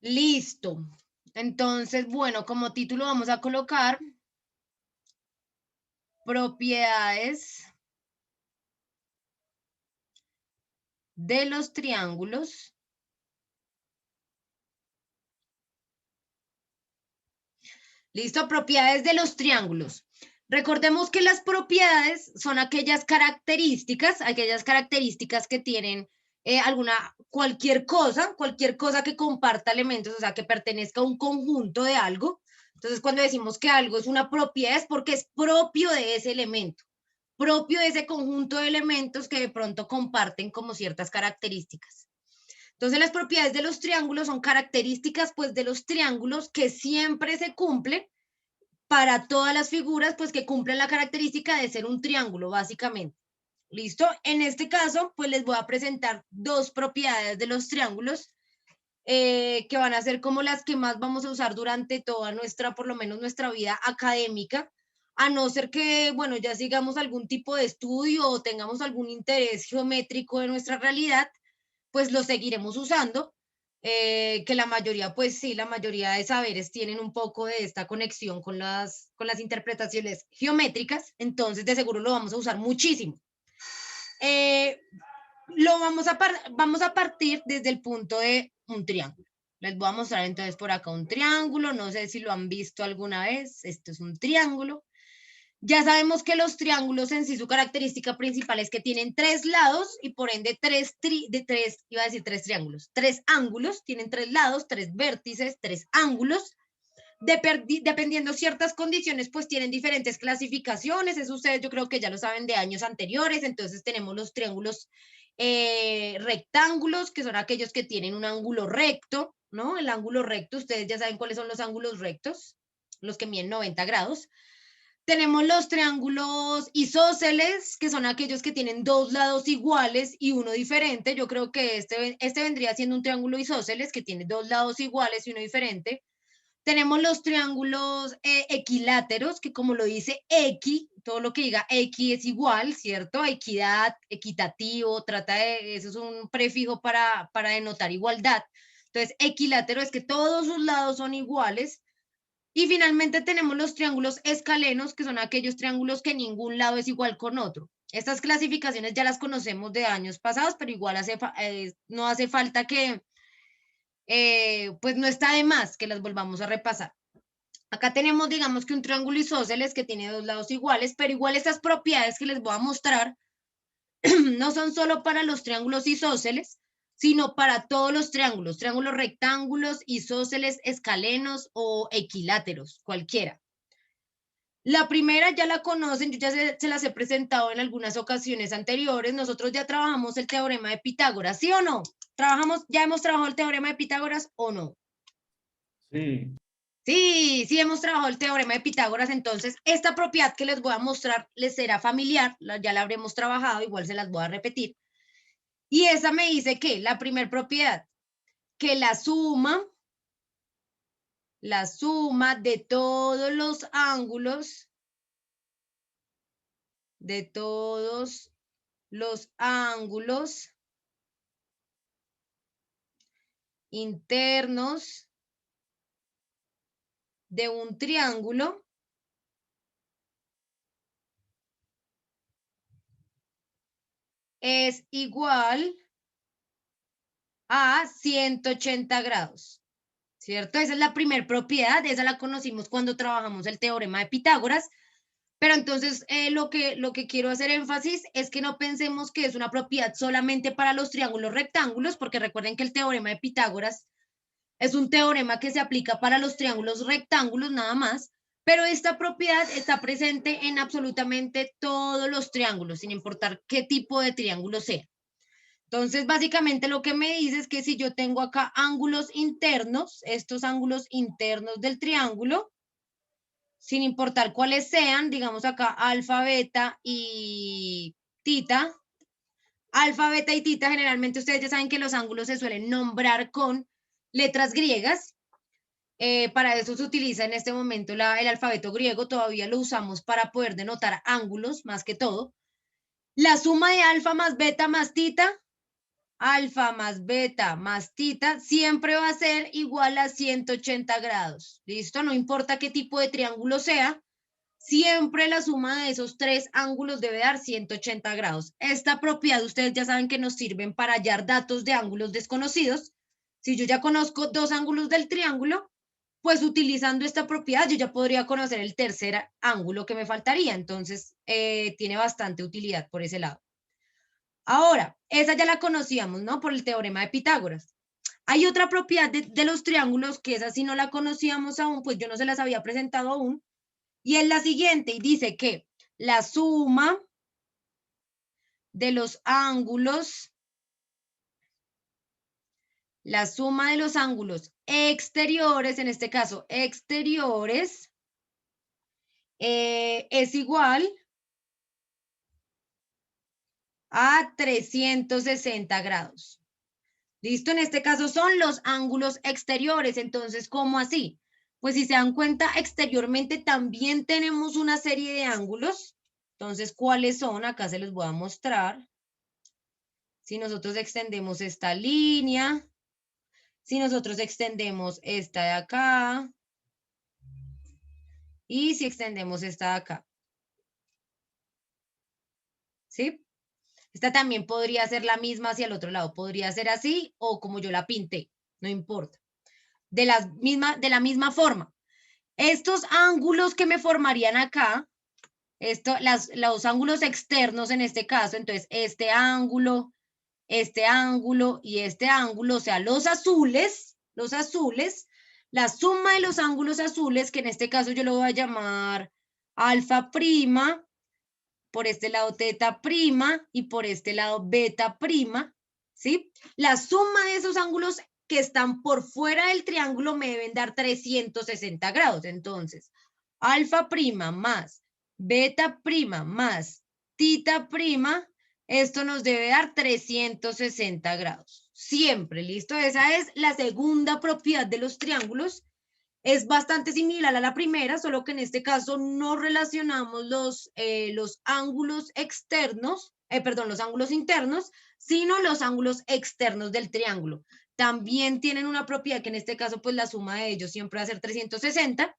Listo. Entonces, bueno, como título vamos a colocar propiedades de los triángulos. Listo, propiedades de los triángulos. Recordemos que las propiedades son aquellas características que tienen cualquier cosa que comparta elementos, o sea, que pertenezca a un conjunto de algo. Entonces, cuando decimos que algo es una propiedad es porque es propio de ese elemento, propio de ese conjunto de elementos que de pronto comparten como ciertas características. Entonces, las propiedades de los triángulos son características, pues, de los triángulos que siempre se cumplen para todas las figuras, pues, que cumplen la característica de ser un triángulo, básicamente. ¿Listo? En este caso, pues, les voy a presentar dos propiedades de los triángulos, que van a ser como las que más vamos a usar durante toda nuestra, por lo menos nuestra vida académica, a no ser que, bueno, ya sigamos algún tipo de estudio o tengamos algún interés geométrico de nuestra realidad, pues lo seguiremos usando, que la mayoría, pues sí, la mayoría de saberes tienen un poco de esta conexión con las interpretaciones geométricas, entonces de seguro lo vamos a usar muchísimo. Eh, vamos a partir desde el punto de un triángulo. Les voy a mostrar entonces por acá un triángulo, no sé si lo han visto alguna vez, esto es un triángulo. Ya sabemos que los triángulos en sí, su característica principal es que tienen tres lados y por ende tres triángulos, tres ángulos, tienen tres lados, tres vértices, tres ángulos. Dependiendo ciertas condiciones, pues tienen diferentes clasificaciones. Eso ustedes yo creo que ya lo saben de años anteriores. Entonces tenemos los triángulos rectángulos, que son aquellos que tienen un ángulo recto, ¿no? El ángulo recto, ustedes ya saben cuáles son los ángulos rectos, los que miden 90 grados. Tenemos los triángulos isósceles, que son aquellos que tienen dos lados iguales y uno diferente. Yo creo que este vendría siendo un triángulo isósceles que tiene dos lados iguales y uno diferente. Tenemos los triángulos equiláteros, que como lo dice equi, todo lo que diga equi es igual, ¿cierto? Equidad, equitativo, eso es un prefijo para denotar igualdad. Entonces, equilátero es que todos sus lados son iguales. Y finalmente tenemos los triángulos escalenos, que son aquellos triángulos que ningún lado es igual con otro. Estas clasificaciones ya las conocemos de años pasados, pero igual no hace falta que, pues no está de más que las volvamos a repasar. Acá tenemos, digamos que un triángulo isósceles que tiene dos lados iguales, pero igual estas propiedades que les voy a mostrar no son solo para los triángulos isósceles, sino para todos los triángulos, triángulos rectángulos, isósceles, escalenos o equiláteros, cualquiera. La primera ya la conocen, yo ya se las he presentado en algunas ocasiones anteriores. Nosotros ya trabajamos el teorema de Pitágoras, ¿sí o no? ¿Ya hemos trabajado el teorema de Pitágoras o no? Sí. Sí, sí hemos trabajado el teorema de Pitágoras, entonces esta propiedad que les voy a mostrar les será familiar, ya la habremos trabajado, igual se las voy a repetir. Y esa me dice que la primera propiedad, que la suma de todos los ángulos, de todos los ángulos internos de un triángulo es igual a 180 grados, ¿cierto? Esa es la primera propiedad, esa la conocimos cuando trabajamos el teorema de Pitágoras, pero entonces lo que quiero hacer énfasis es que no pensemos que es una propiedad solamente para los triángulos rectángulos, porque recuerden que el teorema de Pitágoras es un teorema que se aplica para los triángulos rectángulos nada más, pero esta propiedad está presente en absolutamente todos los triángulos, sin importar qué tipo de triángulo sea. Entonces, básicamente lo que me dice es que si yo tengo acá ángulos internos, estos ángulos internos del triángulo, sin importar cuáles sean, digamos acá alfa, beta y tita. Alfa, beta y tita, generalmente ustedes ya saben que los ángulos se suelen nombrar con letras griegas. Para eso se utiliza en este momento el alfabeto griego, todavía lo usamos para poder denotar ángulos más que todo. La suma de alfa más beta más tita, alfa más beta más tita, siempre va a ser igual a 180 grados. ¿Listo? No importa qué tipo de triángulo sea, siempre la suma de esos tres ángulos debe dar 180 grados. Esta propiedad ustedes ya saben que nos sirven para hallar datos de ángulos desconocidos. Si yo ya conozco dos ángulos del triángulo, pues utilizando esta propiedad yo ya podría conocer el tercer ángulo que me faltaría. Entonces, tiene bastante utilidad por ese lado. Ahora, esa ya la conocíamos, ¿no? Por el teorema de Pitágoras. Hay otra propiedad de los triángulos que esa sí no la conocíamos aún, pues yo no se las había presentado aún, y es la siguiente, y dice que la suma de los ángulos, exteriores, en este caso exteriores, es igual a 360 grados. ¿Listo? En este caso son los ángulos exteriores. Entonces, ¿cómo así? Pues si se dan cuenta, exteriormente también tenemos una serie de ángulos. Entonces, ¿cuáles son? Acá se los voy a mostrar. Si nosotros extendemos esta línea, si nosotros extendemos esta de acá, y si extendemos esta de acá. ¿Sí? Esta también podría ser la misma hacia el otro lado. Podría ser así o como yo la pinté. No importa. De la misma forma. Estos ángulos que me formarían acá, los ángulos externos en este caso, entonces este ángulo y este ángulo, o sea, los azules, la suma de los ángulos azules, que en este caso yo lo voy a llamar alfa prima, por este lado teta prima y por este lado beta prima, ¿sí? La suma de esos ángulos que están por fuera del triángulo me deben dar 360 grados. Entonces, alfa prima más beta prima más tita prima, esto nos debe dar 360 grados. Siempre, ¿listo? Esa es la segunda propiedad de los triángulos. Es bastante similar a la primera, solo que en este caso no relacionamos los ángulos externos, los ángulos internos, sino los ángulos externos del triángulo. También tienen una propiedad que en este caso, pues la suma de ellos siempre va a ser 360,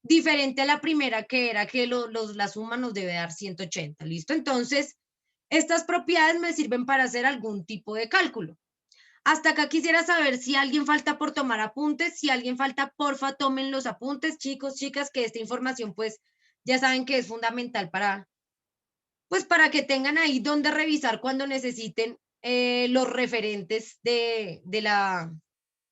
diferente a la primera que era que la suma nos debe dar 180, ¿listo? Entonces, estas propiedades me sirven para hacer algún tipo de cálculo. Hasta acá quisiera saber si alguien falta por tomar apuntes. Si alguien falta, porfa, tomen los apuntes, chicos, chicas, que esta información, pues, ya saben que es fundamental pues, para que tengan ahí donde revisar cuando necesiten los referentes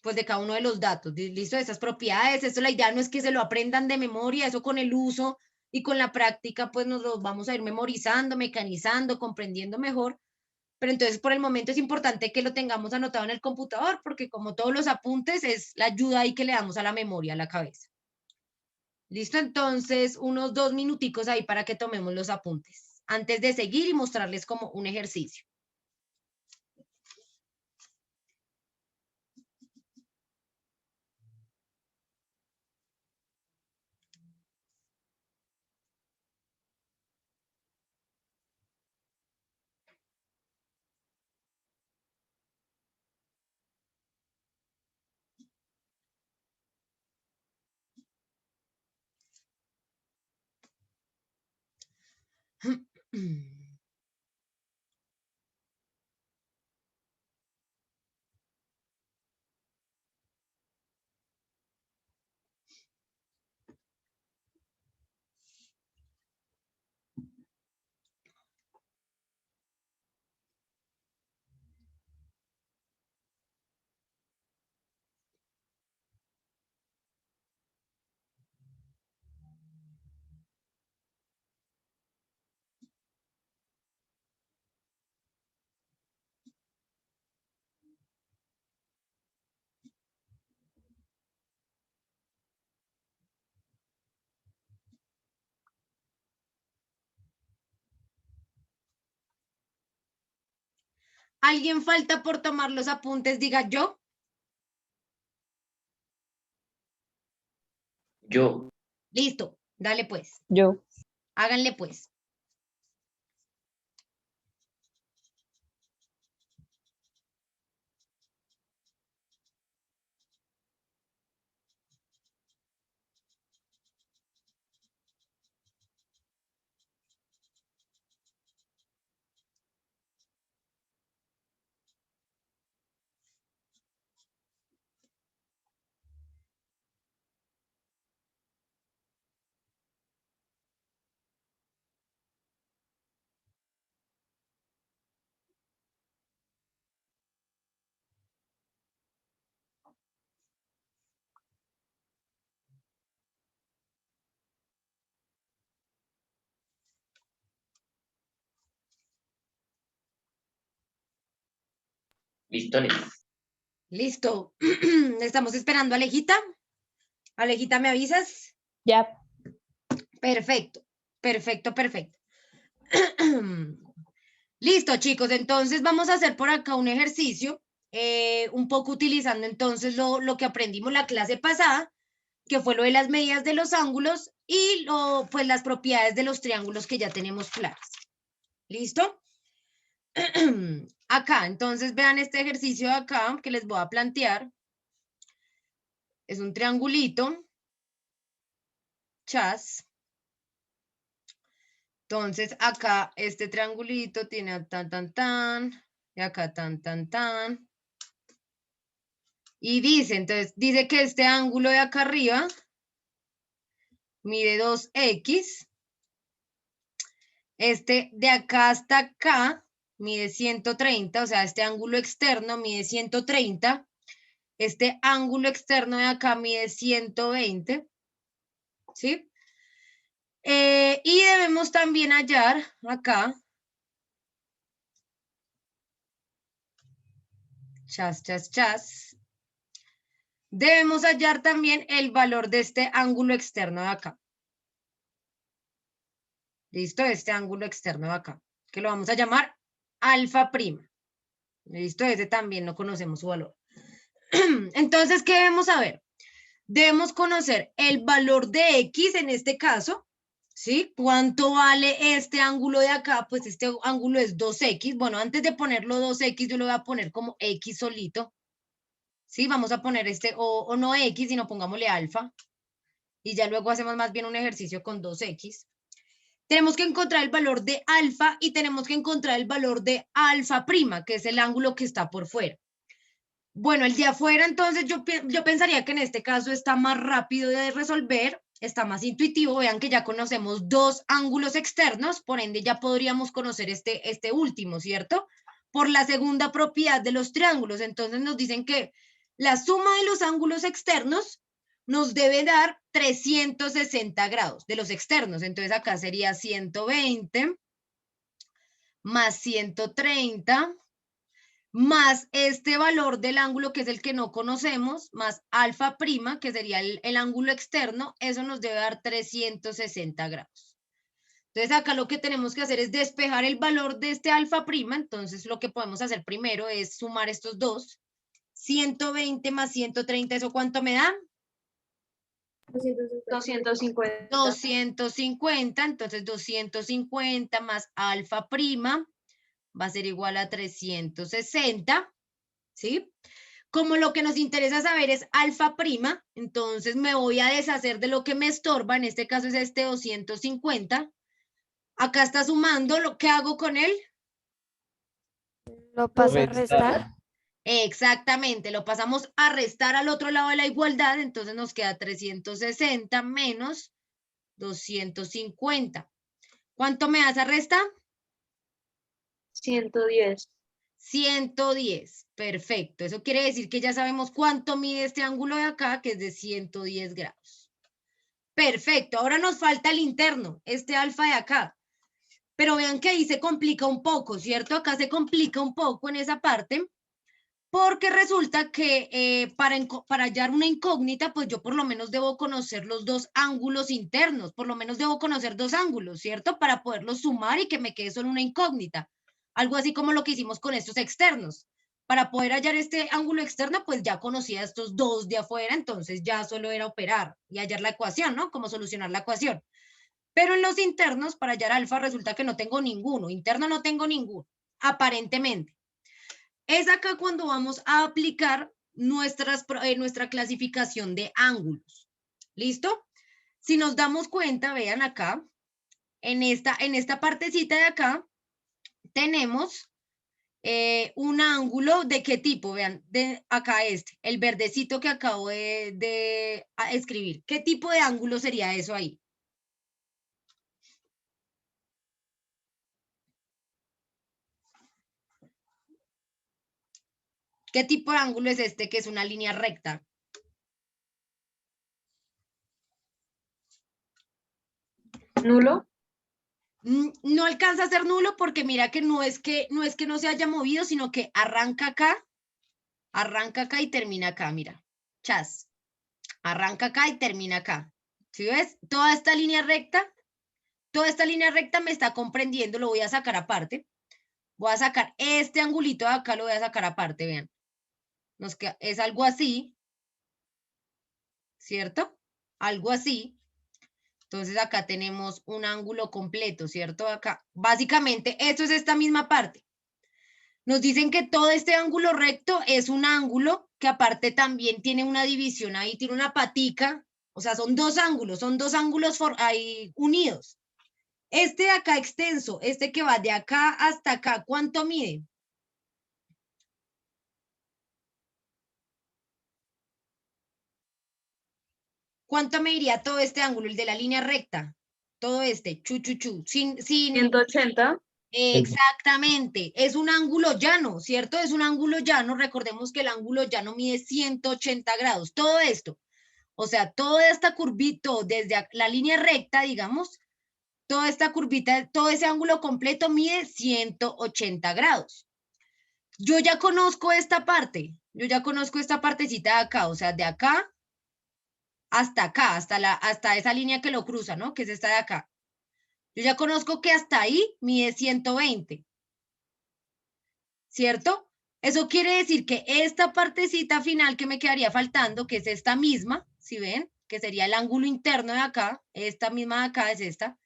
pues, de cada uno de los datos. Listo, de esas propiedades. Eso, la idea no es que se lo aprendan de memoria, eso con el uso y con la práctica, pues, nos los vamos a ir memorizando, mecanizando, comprendiendo mejor. Pero entonces por el momento es importante que lo tengamos anotado en el computador, porque como todos los apuntes, es la ayuda ahí que le damos a la memoria, a la cabeza. ¿Listo? Entonces, unos 2 minuticos ahí para que tomemos los apuntes, antes de seguir y mostrarles como un ejercicio. ¿Alguien falta por tomar los apuntes? Diga yo. Yo. Listo, dale pues. Yo. Háganle pues. Listo, Listo. Estamos esperando a Alejita. Alejita, ¿me avisas? Ya. Perfecto, perfecto, perfecto. Listo, chicos. Entonces vamos a hacer por acá un ejercicio, un poco utilizando entonces lo que aprendimos la clase pasada, que fue lo de las medidas de los ángulos y pues las propiedades de los triángulos que ya tenemos claras. ¿Listo? Acá, entonces vean este ejercicio de acá que les voy a plantear. Es un triangulito. Chas. Entonces acá este triangulito tiene tan, tan, tan, y acá tan, tan, tan. Y dice, entonces, dice que este ángulo de acá arriba mide 2x. Este de acá hasta acá mide 130, o sea, este ángulo externo mide 130. Este ángulo externo de acá mide 120, ¿sí? Y debemos también hallar acá, chas, chas, chas, debemos hallar también el valor de este ángulo externo de acá. ¿Listo? Este ángulo externo de acá, que lo vamos a llamar alfa prima. ¿Listo? Ese también no conocemos su valor. Entonces, ¿qué debemos saber? Debemos conocer el valor de X en este caso, ¿sí? ¿Cuánto vale este ángulo de acá? Pues este ángulo es 2X. Bueno, antes de ponerlo 2X, yo lo voy a poner como X solito. ¿Sí? Vamos a poner este, o no X, sino pongámosle alfa. Y ya luego hacemos más bien un ejercicio con 2X. Tenemos que encontrar el valor de alfa y tenemos que encontrar el valor de alfa prima, que es el ángulo que está por fuera. Bueno, el de afuera, entonces yo pensaría que en este caso está más rápido de resolver, está más intuitivo. Vean que ya conocemos dos ángulos externos, por ende ya podríamos conocer este último, ¿cierto? Por la segunda propiedad de los triángulos. Entonces nos dicen que la suma de los ángulos externos nos debe dar 360 grados de los externos. Entonces acá sería 120 más 130 más este valor del ángulo que es el que no conocemos, más alfa prima, que sería el ángulo externo, eso nos debe dar 360 grados. Entonces acá lo que tenemos que hacer es despejar el valor de este alfa prima. Entonces lo que podemos hacer primero es sumar estos dos. 120 más 130, ¿eso cuánto me da? 250. 250, entonces 250 más alfa prima va a ser igual a 360, ¿sí? Como lo que nos interesa saber es alfa prima, entonces me voy a deshacer de lo que me estorba, en este caso es este 250. Acá está sumando, ¿lo que hago con él? ¿Lo pasa a Restar. restar? Exactamente, lo pasamos a restar al otro lado de la igualdad, entonces nos queda 360 menos 250. ¿Cuánto me das a resta? 110. 110, perfecto. Eso quiere decir que ya sabemos cuánto mide este ángulo de acá, que es de 110 grados. Perfecto, ahora nos falta el interno, este alfa de acá. Pero vean que ahí se complica un poco, ¿cierto? Acá se complica un poco en esa parte, porque resulta que para hallar una incógnita, pues yo por lo menos debo conocer los dos ángulos internos, por lo menos debo conocer dos ángulos, ¿cierto? Para poderlos sumar y que me quede solo una incógnita. Algo así como lo que hicimos con estos externos. Para poder hallar este ángulo externo, pues ya conocía estos dos de afuera, entonces ya solo era operar y hallar la ecuación, ¿no? Cómo solucionar la ecuación. Pero en los internos, para hallar alfa, resulta que no tengo ninguno. Interno no tengo ninguno, aparentemente. Es acá cuando vamos a aplicar nuestra clasificación de ángulos. ¿Listo? Si nos damos cuenta, vean acá, en esta partecita de acá, tenemos un ángulo de qué tipo, vean, de acá el verdecito que acabo de escribir. ¿Qué tipo de ángulo sería eso ahí? ¿Qué tipo de ángulo es este que es una línea recta? ¿Nulo? No alcanza a ser nulo porque mira que no es que no se haya movido, sino que arranca acá Arranca acá y termina acá, mira. Chas. Arranca acá y termina acá. ¿Sí ves? Toda esta línea recta me está comprendiendo, lo voy a sacar aparte. Voy a sacar este angulito de acá, lo voy a sacar aparte, vean. Es algo así, ¿cierto? Algo así. Entonces acá tenemos un ángulo completo, ¿cierto? Acá, básicamente, esto es esta misma parte. Nos dicen que todo este ángulo recto es un ángulo que aparte también tiene una división ahí, tiene una patica, o sea, son dos ángulos ahí unidos. Este de acá extenso, este que va de acá hasta acá, ¿cuánto mide? ¿Cuánto me diría todo este ángulo, el de la línea recta? Todo este, sin 180. Exactamente, es un ángulo llano, ¿cierto? Es un ángulo llano, recordemos que el ángulo llano mide 180 grados, todo esto, o sea, toda esta curvita, desde la línea recta, digamos, toda esta curvita, todo ese ángulo completo mide 180 grados. Yo ya conozco esta parte, yo ya conozco esta partecita de acá, o sea, de acá, hasta esa línea que lo cruza, ¿no? Que es esta de acá. Yo ya conozco que hasta ahí mide 120, ¿cierto? Eso quiere decir que esta partecita final que me quedaría faltando, que es esta misma, ¿sí ven? Que sería el ángulo interno de acá, esta misma de acá es esta.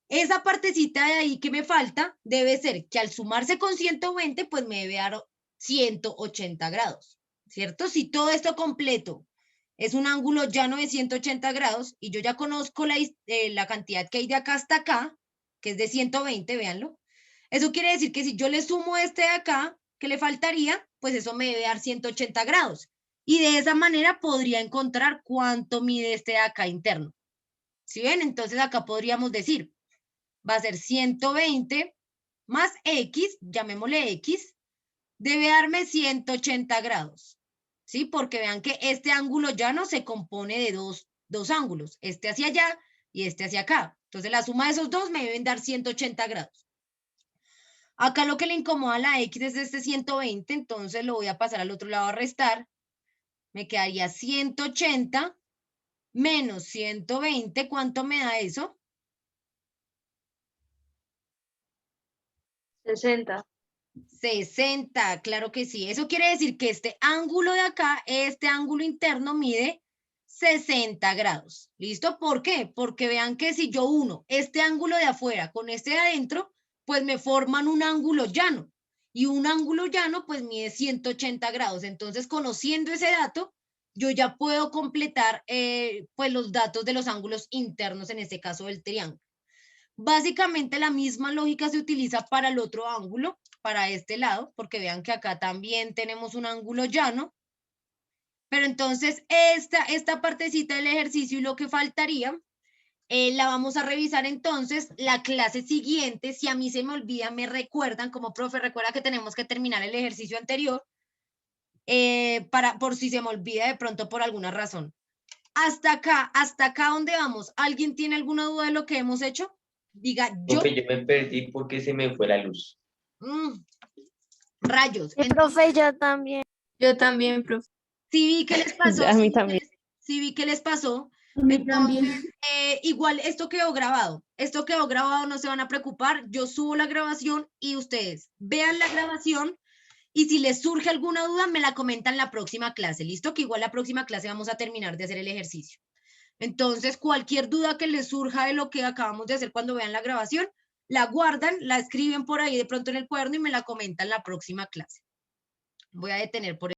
Esa partecita de ahí que me falta debe ser que al sumarse con 120, pues me debe dar 180 grados, ¿cierto? Si todo esto completo es un ángulo llano de 180 grados y yo ya conozco la cantidad que hay de acá hasta acá, que es de 120, véanlo. Eso quiere decir que si yo le sumo este de acá, que le faltaría, pues eso me debe dar 180 grados. Y de esa manera podría encontrar cuánto mide este de acá interno. ¿Sí ven? Entonces acá podríamos decir, va a ser 120 más X, llamémosle X, debe darme 180 grados. ¿Sí? Porque vean que este ángulo llano se compone de dos ángulos, este hacia allá y este hacia acá. Entonces la suma de esos dos me deben dar 180 grados. Acá lo que le incomoda a la X es este 120, entonces lo voy a pasar al otro lado a restar. Me quedaría 180 menos 120, ¿cuánto me da eso? 60. 60, claro que sí. Eso quiere decir que este ángulo de acá, este ángulo interno mide 60 grados. ¿Listo? ¿Por qué? Porque vean que si yo uno este ángulo de afuera con este de adentro, pues me forman un ángulo llano. Y un ángulo llano pues mide 180 grados. Entonces, conociendo ese dato, yo ya puedo completar pues los datos de los ángulos internos, en este caso del triángulo. Básicamente la misma lógica se utiliza para el otro ángulo, para este lado, porque vean que acá también tenemos un ángulo llano. Pero entonces esta partecita del ejercicio y lo que faltaría, la vamos a revisar entonces la clase siguiente. Si a mí se me olvida, me recuerdan, como profe, recuerda que tenemos que terminar el ejercicio anterior, por si se me olvida de pronto por alguna razón. Hasta acá ¿dónde vamos? ¿Alguien tiene alguna duda de lo que hemos hecho? Diga yo. Profe, yo me perdí porque se me fue la luz. Rayos. Y profe, yo también. Yo también, profe. Sí vi que les pasó. A mí también. Sí vi que les pasó. A mí Entonces, también. igual esto quedó grabado. Esto quedó grabado, no se van a preocupar. Yo subo la grabación y ustedes vean la grabación y si les surge alguna duda me la comentan la próxima clase. ¿Listo? Que igual la próxima clase vamos a terminar de hacer el ejercicio. Entonces, cualquier duda que les surja de lo que acabamos de hacer cuando vean la grabación, la guardan, la escriben por ahí de pronto en el cuaderno y me la comentan la próxima clase. Voy a detener por